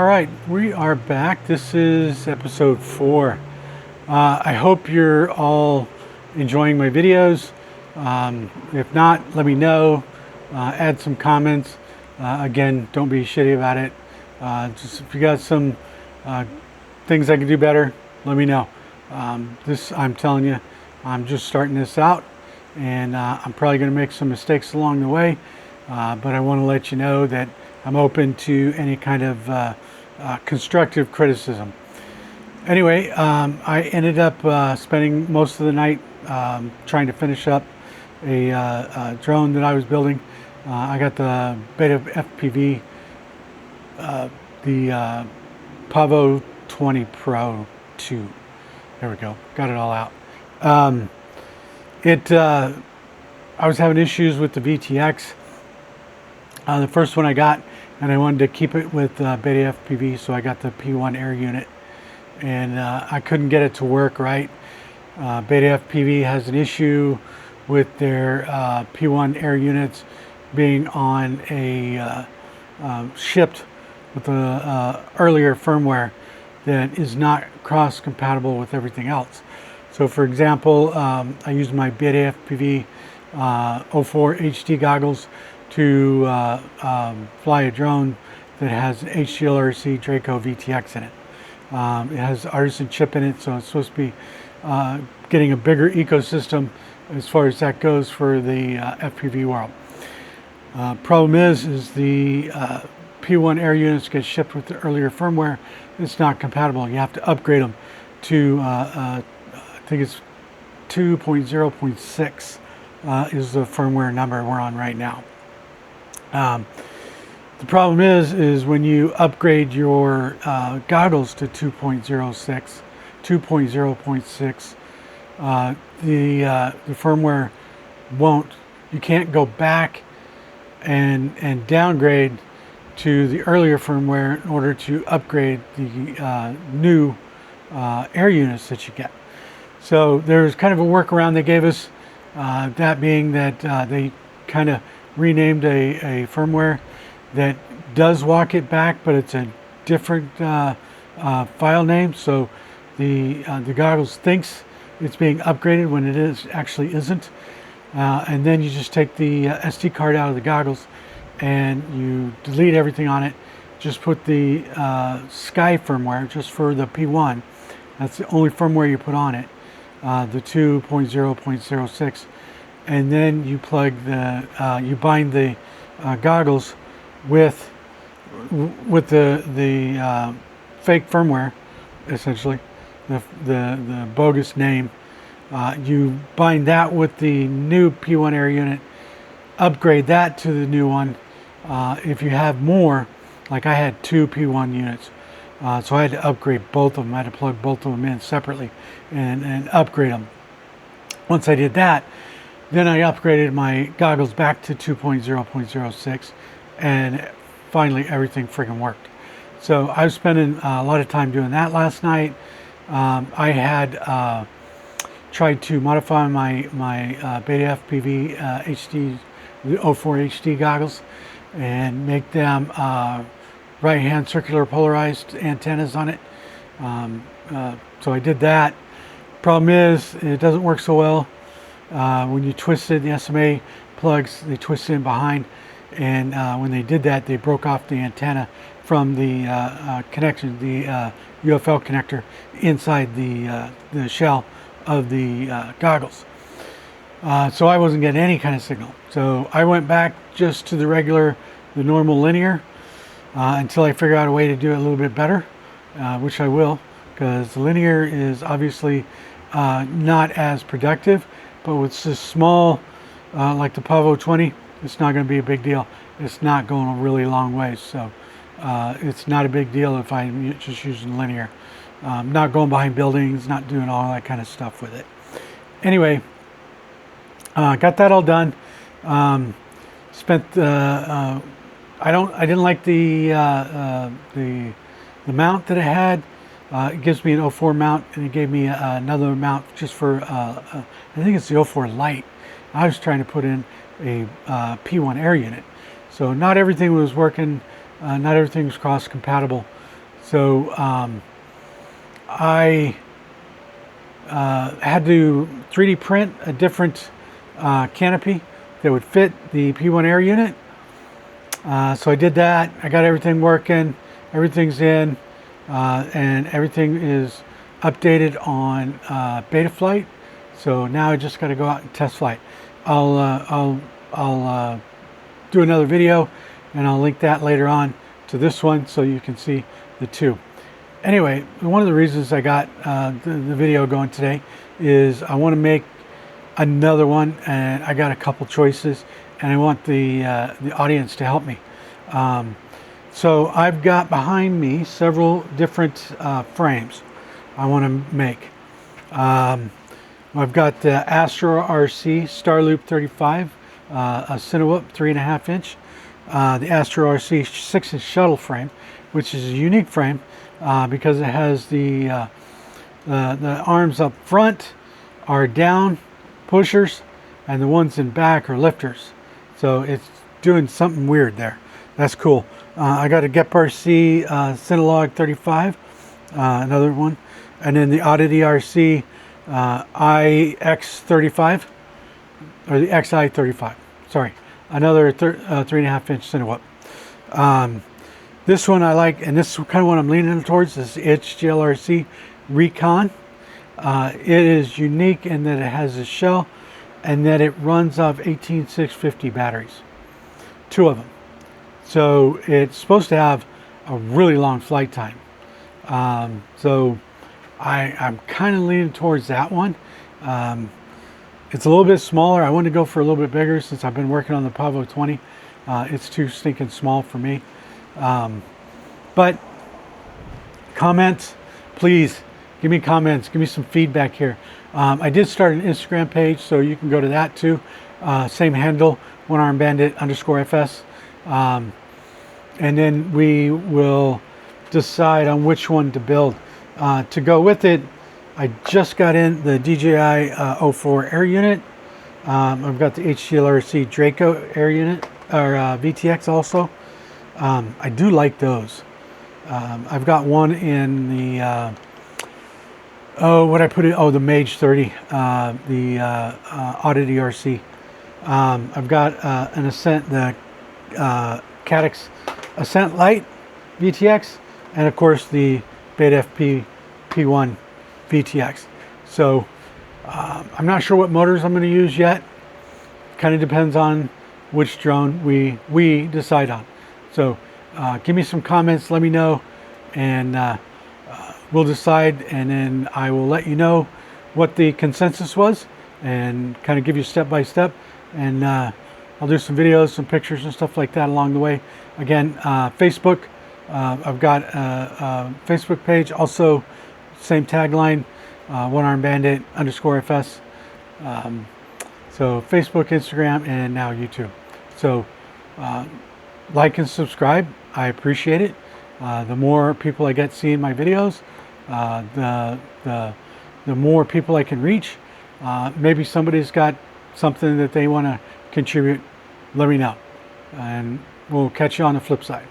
All right, we are back. This is episode 4. I hope you're all enjoying my videos. If not, let me know. Add some comments. Again, don't be shitty about it. Just if you got some things I can do better, let me know. I'm telling you, I'm just starting this out, and I'm probably going to make some mistakes along the way. But I want to let you know that I'm open to any kind of constructive criticism. Anyway, I ended up spending most of the night trying to finish up a drone that I was building. I got the BetaFPV, the Pavo 20 Pro 2. There we go. Got it all out. I was having issues with the VTX. The first one I got, and I wanted to keep it with BetaFPV, so I got the P1 air unit, and I couldn't get it to work right. BetaFPV has an issue with their P1 air units being on a shipped with the earlier firmware that is not cross compatible with everything else. So for example, I use my BetaFPV 04 HD goggles to fly a drone that has ELRS Draco VTX in it. It has Artisan chip in it, so it's supposed to be getting a bigger ecosystem as far as that goes for the FPV world. Problem is the P1 air units get shipped with the earlier firmware. It's not compatible. You have to upgrade them to I think it's 2.0.6 is the firmware number we're on right now. The problem is when you upgrade your goggles to 2.0.6, the firmware won't. You can't go back and downgrade to the earlier firmware in order to upgrade the new air units that you get. So there's kind of a workaround they gave us, that being that they kind of renamed a firmware that does walk it back, but it's a different file name. So the goggles thinks it's being upgraded when it actually isn't. And then you just take the SD card out of the goggles and you delete everything on it. Just put the Sky firmware just for the P1. That's the only firmware you put on it, the 2.0.06. And then you plug the, you bind the goggles with the fake firmware, essentially, the bogus name. You bind that with the new P1 air unit, upgrade that to the new one. If you have more, like I had 2 P1 units, so I had to upgrade both of them. I had to plug both of them in separately and upgrade them. Once I did that, then I upgraded my goggles back to 2.0.06, and finally everything friggin' worked. So I was spending a lot of time doing that last night. I had tried to modify my BetaFPV HD, the 04 HD goggles, and make them right-hand circular polarized antennas on it. So I did that. Problem is, it doesn't work so well. When you twisted the SMA plugs, they twisted in behind, and when they did that, they broke off the antenna from the connection, the UFL connector inside the shell of the goggles. So I wasn't getting any kind of signal. So I went back just to the normal linear until I figure out a way to do it a little bit better, which I will, because the linear is obviously not as productive. But with this small, like the Pavo 20, it's not going to be a big deal. It's not going a really long ways, so it's not a big deal if I'm just using linear. Not going behind buildings, not doing all that kind of stuff with it. Anyway, got that all done. Spent I didn't like the mount that it had. It gives me an 04 mount, and it gave me another mount just for, I think it's the 04 Lite. I was trying to put in a P1 air unit. So not everything was working, not everything was cross compatible. So I had to 3D print a different canopy that would fit the P1 air unit. So I did that. I got everything working. Everything's in, and everything is updated on Betaflight. So now I just got to go out and test flight. I'll do another video, and I'll link that later on to this one so you can see the two. Anyway, one of the reasons I got the video going today is I want to make another one, and I got a couple choices, and I want the audience to help me. So I've got behind me several different frames I want to make. I've got the AstroRC Starloop 35, a Cinewhoop 3.5 inch, the AstroRC 6-inch shuttle frame, which is a unique frame because it has the arms up front are down pushers, and the ones in back are lifters. So it's doing something weird there. That's cool. I got a GEP-RC Cinelog 35, another one, and then the Oddity RC IX35, or the XI35. Sorry, another 3.5 inch Cinewhoop. This one I like, and this is kind of what I'm leaning towards, is the ELRS Recon. It is unique in that it has a shell and that it runs off 18650 batteries, 2 of them. So it's supposed to have a really long flight time. So I'm kind of leaning towards that one. It's a little bit smaller. I wanted to go for a little bit bigger since I've been working on the Pavo 20. It's too stinking small for me. But comments, please give me comments, give me some feedback here. I did start an Instagram page, so you can go to that too. Same handle, OneArmBandit_FS. And then we will decide on which one to build. To go with it, I just got in the DJI 04 air unit. I've got the ELRS Draco air unit, or VTX also. I do like those. I've got one in the the Mage 30, the Oddity RC. I've got an Ascent, the Caddx Ascent Lite VTX, and of course the BetaFPV P1 VTX. So I'm not sure what motors I'm going to use yet. Kind of depends on which drone we decide on. So give me some comments, let me know, and we'll decide, and then I will let you know what the consensus was and kind of give you step by step, and I'll do some videos, some pictures and stuff like that along the way. Again, Facebook, I've got a Facebook page, also same tagline, OneArmBandit_FS. So Facebook, Instagram, and now YouTube. So like and subscribe, I appreciate it. The more people I get seeing my videos, the more people I can reach. Maybe somebody's got something that they want to contribute, let me know, and we'll catch you on the flip side.